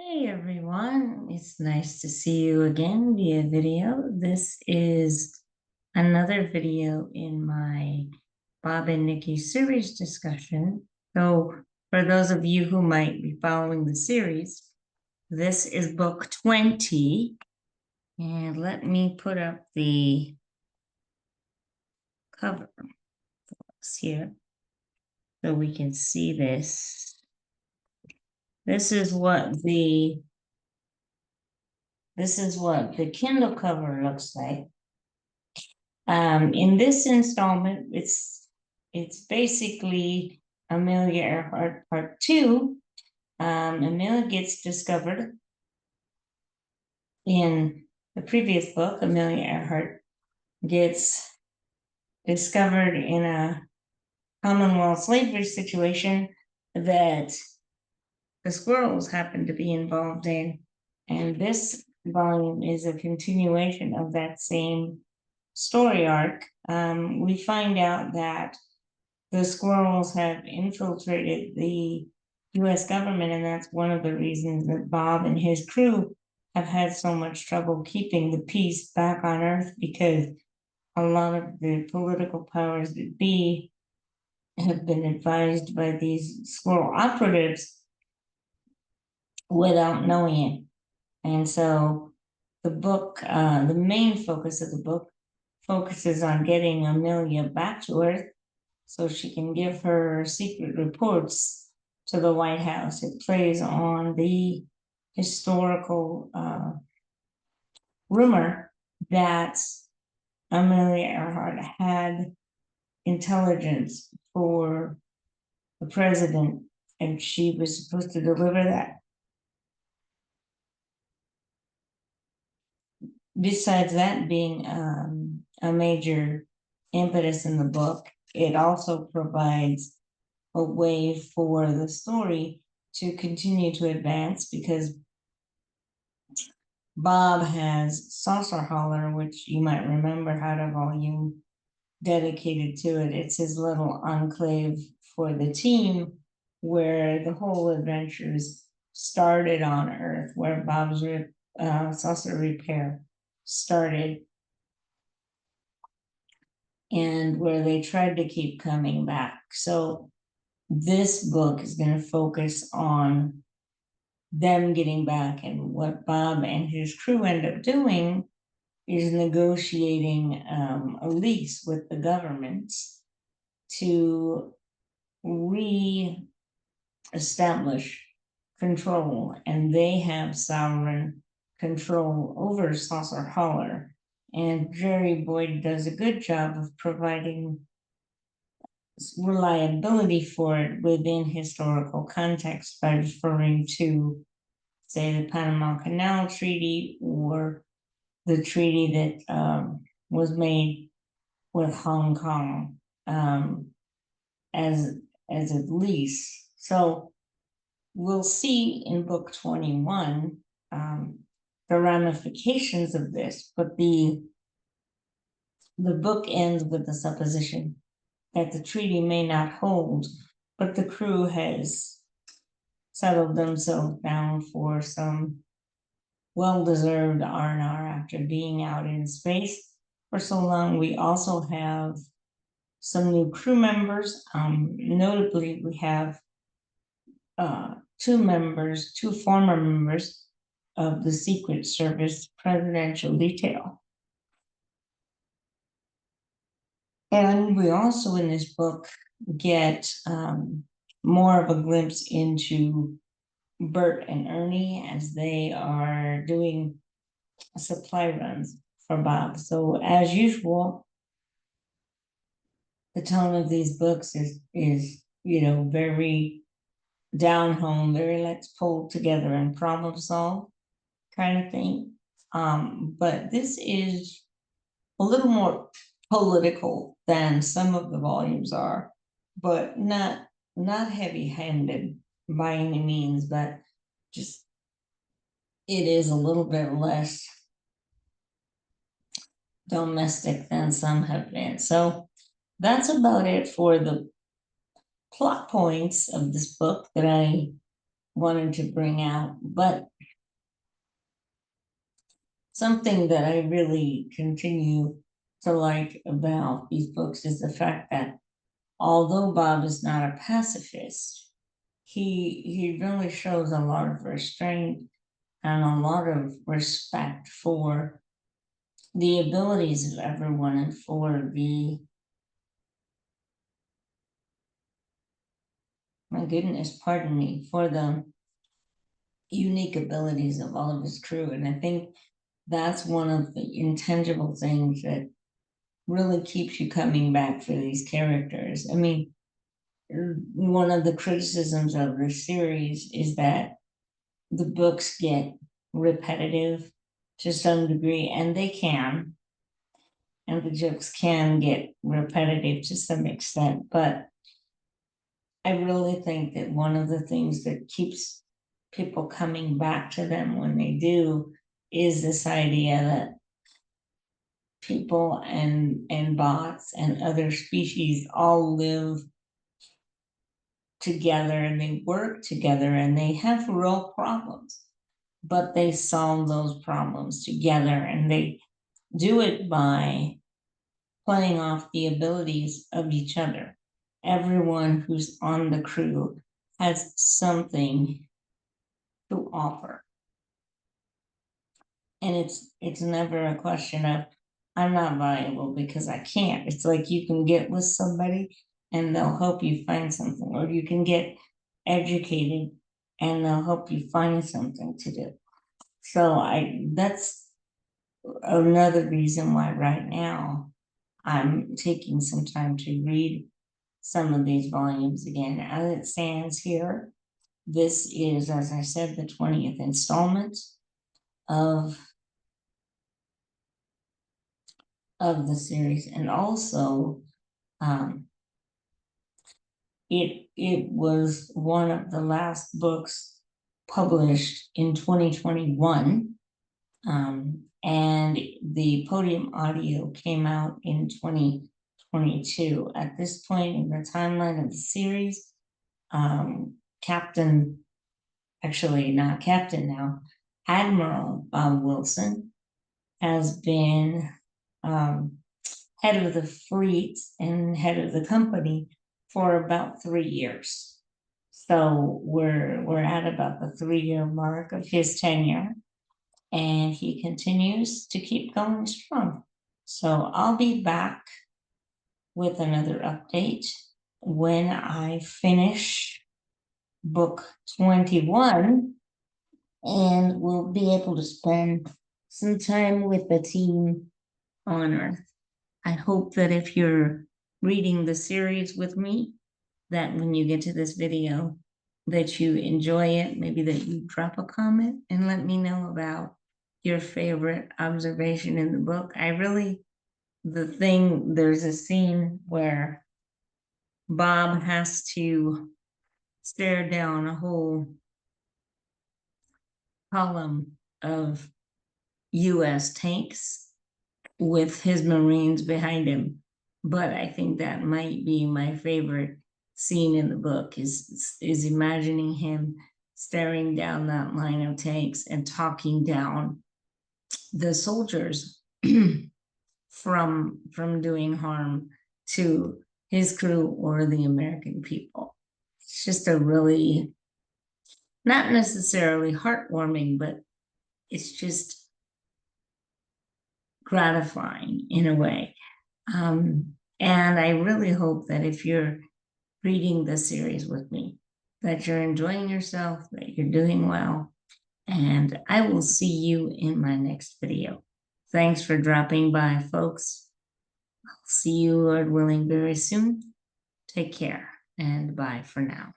Hey everyone, it's nice to see you again via video. This is another video in my Bob and Nikki series discussion. So, for those of you who might be following the series, this is book 20. And let me put up the cover here so we can see this. This is what the Kindle cover looks like. In this installment, it's basically Amelia Earhart Part 2. Amelia gets discovered in the previous book. Amelia Earhart gets discovered in a Commonwealth slavery situation that the squirrels happen to be involved in. And this volume is a continuation of that same story arc. We find out that the squirrels have infiltrated the US government, and that's one of the reasons that Bob and his crew have had so much trouble keeping the peace back on Earth, because a lot of the political powers that be have been advised by these squirrel operatives without knowing it. And so the book, the main focus of the book focuses on getting Amelia back to Earth so she can give her secret reports to the White House. It plays on the historical rumor that Amelia Earhart had intelligence for the president, and she was supposed to deliver that. Besides that being a major impetus in the book, it also provides a way for the story to continue to advance, because Bob has Saucer Holler, which you might remember had a volume dedicated to it. It's his little enclave for the team where the whole adventures started on Earth, where Bob's saucer repair started, and where they tried to keep coming back. So this book is going to focus on them getting back, and what Bob and his crew end up doing is negotiating a lease with the government to re-establish control, and they have sovereign control over Saucer Holler. And Jerry Boyd does a good job of providing reliability for it within historical context by referring to, say, the Panama Canal Treaty, or the treaty that was made with Hong Kong as a lease. So we'll see in book 21 the ramifications of this, but the book ends with the supposition that the treaty may not hold, but the crew has settled themselves down for some well-deserved R&R after being out in space for so long. We also have some new crew members. Notably, we have two former members of the Secret Service Presidential Detail. And we also in this book get more of a glimpse into Bert and Ernie as they are doing supply runs for Bob. So as usual, the tone of these books is very down home, very let's pull together and problem solve kind of thing. But this is a little more political than some of the volumes are, but not heavy-handed by any means, but just it is a little bit less domestic than some have been. So that's about it for the plot points of this book that I wanted to bring out. But something that I really continue to like about these books is the fact that although Bob is not a pacifist, he really shows a lot of restraint and a lot of respect for the abilities of everyone and for the, my goodness, pardon me, for the unique abilities of all of his crew. And I think that's one of the intangible things that really keeps you coming back for these characters. I mean, one of the criticisms of the series is that the books get repetitive to some degree, and they can, and the jokes can get repetitive to some extent, but I really think that one of the things that keeps people coming back to them when they do is this idea that people and bots and other species all live together and they work together and they have real problems, but they solve those problems together, and they do it by playing off the abilities of each other. Everyone who's on the crew has something to offer. And it's never a question of I'm not valuable because I can't. It's like you can get with somebody and they'll help you find something, or you can get educated and they'll help you find something to do. So that's another reason why right now I'm taking some time to read some of these volumes again. As it stands here, this is, as I said, the 20th installment of the series, and also it was one of the last books published in 2021, and the podium audio came out in 2022. At this point in the timeline of the series, not Captain now, Admiral Bob Wilson has been head of the fleet and head of the company for about 3 years. So we're at about the 3-year mark of his tenure, and he continues to keep going strong. So I'll be back with another update when I finish book 21, and we'll be able to spend some time with the team on Earth. I hope that if you're reading the series with me, that when you get to this video, that you enjoy it, maybe that you drop a comment and let me know about your favorite observation in the book. There's a scene where Bob has to stare down a whole column of US tanks with his Marines behind him. But I think that might be my favorite scene in the book is imagining him staring down that line of tanks and talking down the soldiers from doing harm to his crew or the American people. It's just a really, not necessarily heartwarming, but it's just gratifying in a way. And I really hope that if you're reading this series with me, that you're enjoying yourself, that you're doing well, and I will see you in my next video. Thanks for dropping by, folks. I'll see you, Lord willing, very soon. Take care, and bye for now.